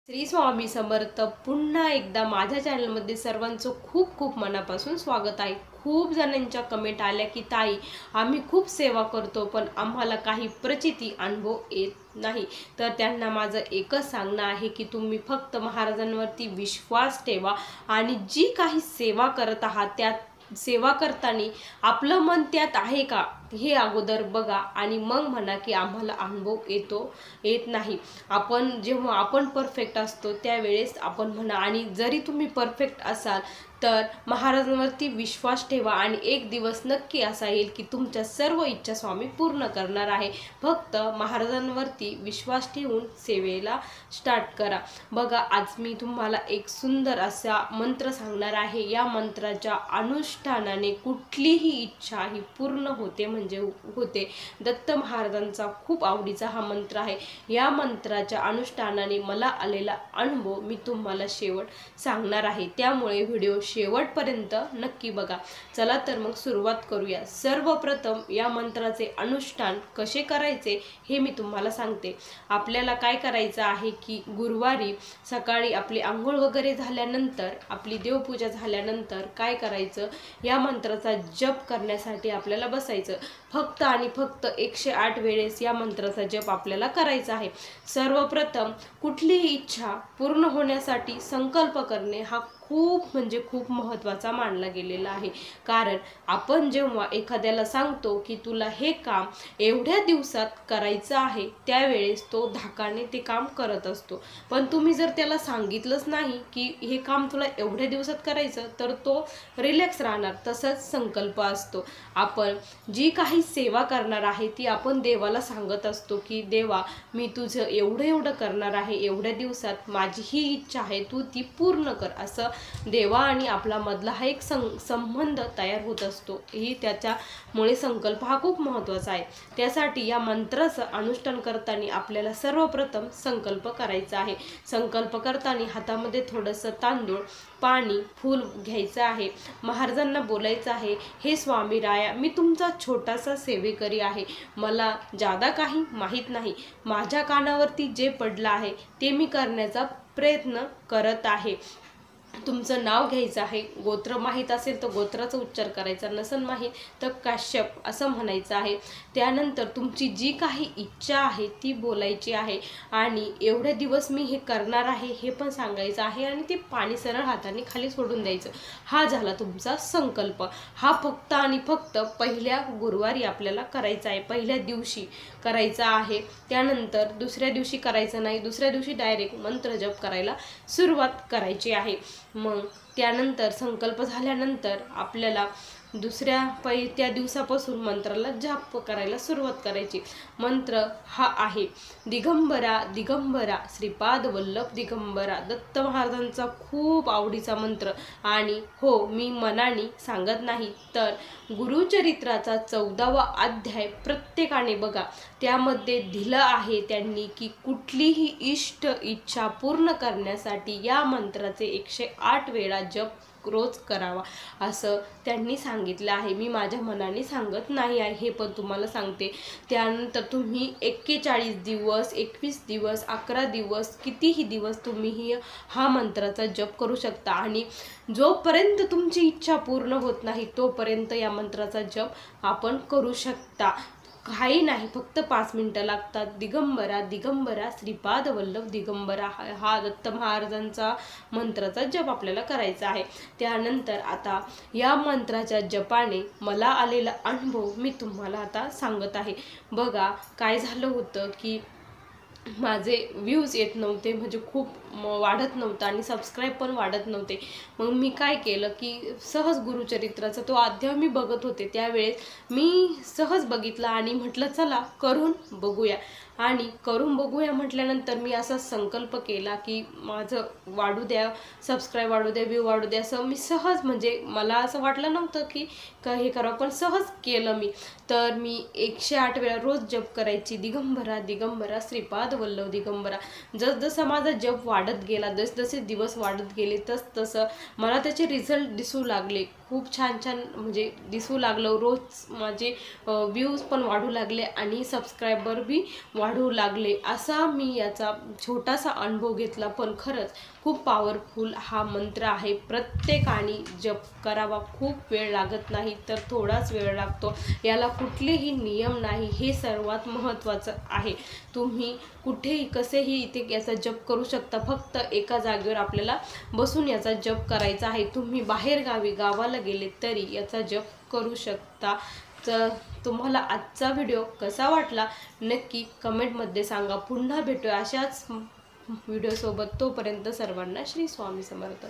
श्री स्वामी समर्थ। पुन्हा एकदा माझ्या चॅनलमध्ये सर्वांचं खूप खूप मनापासून स्वागत आहे। खूप जणांच्या कमेंट आल्या की ताई आम्ही खूप सेवा करतो पण आम्हाला काही प्रचिती अनुभव येत नाही। तर त्यांना माझं एकच सांगणं आहे की तुम्ही फक्त महाराजांवरती विश्वास ठेवा आणि जी काही सेवा करत आहात त्यात सेवा करताना आपलं मन त्यात आहे का हे अगोदर बघा आणि मग म्हणा की आम्हाला अनुभव येत नाही। जेव्हा आपण परफेक्ट असतो त्यावेळेस आपण म्हणा, आणि जरी तुम्ही परफेक्ट असाल तर महाराजांवरती विश्वास ठेवा आणि एक दिवस नक्की असा येईल की तुमच्या सर्व इच्छा स्वामी पूर्ण करणार आहे। फक्त महाराजांवरती विश्वास ठेवून सेवेला स्टार्ट करा। बघा, आज मी तुम्हाला एक सुंदर असा मंत्र सांगणार आहे। या मंत्राच्या अनुष्ठानाने कुठलीही इच्छा ही पूर्ण होते म्हणजे होते। दत्त महाराजांचा खूप आवडीचा हा मंत्र आहे। या मंत्राच्या अनुष्ठानाने मला आलेला अनुभव मी तुम्हाला शेवट सांगणार आहे, त्यामुळे व्हिडिओ शेवटपर्यंत नक्की बघा। चला तर मग सुरुवात करूया। सर्वप्रथम या मंत्राचे अनुष्ठान कसे करायचे हे मी तुम्हाला सांगते। आपल्याला काय करायचं आहे की गुरुवारी सकाळी आपली आंघोळ वगैरे झाल्यानंतर, आपली देवपूजा झाल्यानंतर काय करायचं, या मंत्राचा जप करण्यासाठी आपल्याला बसायचं। फक्त आणि फक्त 108 वेळेस या मंत्राचा जप आपल्याला करायचा आहे। सर्वप्रथम कुठलीही इच्छा पूर्ण होण्यासाठी संकल्प करणे हा खूप म्हणजे खूप महत्त्वाचा मानला गेलेला आहे। कारण आपण जेव्हा एखाद्याला सांगतो की तुला हे काम एवढ्या दिवसात करायचं आहे, त्यावेळेस तो धाकाने ते काम करत असतो। पण तुम्ही जर त्याला सांगितलंच नाही की हे काम तुला एवढ्या दिवसात करायचं, तर तो रिलॅक्स राहणार। तसंच संकल्प असतो। आपण जी काही सेवा करणार आहे ती आपण देवाला सांगत असतो की देवा, मी तुझं एवढं एवढं करणार आहे, एवढ्या दिवसात माझी ही इच्छा आहे, तू ती पूर्ण कर। असं देवा आणि आपला मधला हा एक संबंध तयार होत असतो। ही त्याच्यामुळे संकल्प हा खूप महत्त्वाचा आहे। त्यासाठी या मंत्राचं अनुष्ठान करताना आपल्याला सर्वप्रथम संकल्प करायचा आहे। संकल्प करताना हातामध्ये थोडंसं तांदूळ, पाणी, फूल घ्यायचं आहे। महाराजांना बोलायचं आहे, हे स्वामी राया, मी तुमचा छोटासा सेवेकरी आहे, मला जादा काही माहीत नाही, माझ्या कानावरती जे पडलं आहे ते मी करण्याचा प्रयत्न करत आहे। तुमचं नाव घ्यायचं आहे, गोत्र माहीत असेल तर गोत्राचा उच्चार करायचा, नसेल माहीत तर काश्यप असं म्हणायचं आहे। त्यानंतर तुमची जी काही इच्छा आहे ती बोलायची आहे आणि एवढे दिवस मी हे करणार आहे हे पण सांगायचं आहे आणि ते पाणी सरळ हाताने खाली सोडून द्यायचं। हा झाला तुमचा संकल्प। हा फक्त आणि फक्त पहिल्या गुरुवारी आपल्याला करायचा आहे, पहिल्या दिवशी करायचा आहे। त्यानंतर दुसऱ्या दिवशी करायचं नाही, दुसऱ्या दिवशी डायरेक्ट मंत्र जप करायला सुरुवात करायची आहे। मग त्यानंतर संकल्प झाल्यानंतर आपल्याला त्या दिवसापासून मंत्राला जप करायला सुरुवात करायची। मंत्र हा आहे, दिगंबरा दिगंबरा श्रीपाद वल्लभ दिगंबरा। दत्त महाराजांचा खूप आवडीचा मंत्र आणि हो, मी मनाने सांगत नाही तर गुरुचरित्राचा 14वा अध्याय प्रत्येकाने बघा, त्यामध्ये दिलं आहे त्यांनी की कुठलीही इच्छा पूर्ण करण्यासाठी या मंत्राचे 108 वेळा जप रोज करावा असं त्यांनी सांगितलं आहे। मी माझ्या मनाने सांगत नाही आहे, हे पण तुम्हाला सांगते। त्यानंतर तुम्ही 41 दिवस, 21 दिवस, 11 दिवस, कितीही दिवस तुम्ही हा मंत्राचा जप करू शकता आणि जोपर्यंत तुमची इच्छा पूर्ण होत नाही तोपर्यंत या मंत्राचा जप आपण करू शकता। काही नाही, फक्त 5 मिनिटं लागतात। दिगंबरा दिगंबरा श्रीपाद वल्लभ दिगंबरा हा दत्त महाराजांचा मंत्राचा जप आपल्याला करायचा आहे। त्यानंतर आता या मंत्राच्या जपाने मला आलेला अनुभव मी तुम्हाला आता सांगत आहे। बघा, काय झालं होतं की माझे व्ह्यूज येत नव्हते, म्हणजे खूप वाढत नव्हतं आणि सबस्क्राईब पण वाढत नव्हते। मग मी काय केलं की सहज गुरुचरित्राचा तो अध्याय मी बघत होते, त्यावेळेस मी सहज बघितला आणि म्हटलं चला करून बघूया। आणि करून बघूया म्हटल्यानंतर मी असा संकल्प केला की माझं वाढू द्या, सबस्क्राईब वाढू द्या, व्ह्यू वाढू द्या, असं मी सहज, म्हणजे मला असं वाटलं नव्हतं की हे करावं, पण सहज केलं मी। तर मी 108 वेळा रोज जप करायची, दिगंबरा दिगंबरा श्रीपाद वल्लभ दिगंबरा। जसजसा माझा जप वाढत गेला, जसजसे दिवस वाढत गेले तसतसं मला त्याचे रिझल्ट दिसू लागले। खूप छान छान म्हणजे दिसू लागलं. रोज माझे व्ह्यूज पण वाढू लागले आणि सबस्क्रायबर बी वाढू लागले. असा मी याचा छोटासा अनुभव घेतला. पण खरंच खूप पॉवरफुल हा मंत्र आहे. प्रत्येकाने जप करावा. खूप वेळ लागत नाही तर थोडाच वेळ लागतो. याला कुठलेही नियम नाही, हे सर्वात महत्त्वाचं आहे. तुम्ही कुठेही कसेही इथे याचा जप करू शकता. फक्त एका जागेवर आपल्याला बसून याचा जप करायचा आहे. तुम्ही बाहेर गावाला गेले तरी याचा जप करू शकता. तर तुम्हाला आजचा व्हिडिओ कसा वाटला नक्की कमेंटमध्ये सांगा. पुन्हा भेटूया अशाच व्हिडिओसोबत. तोपर्यंत सर्वांना श्री स्वामी समर्थ.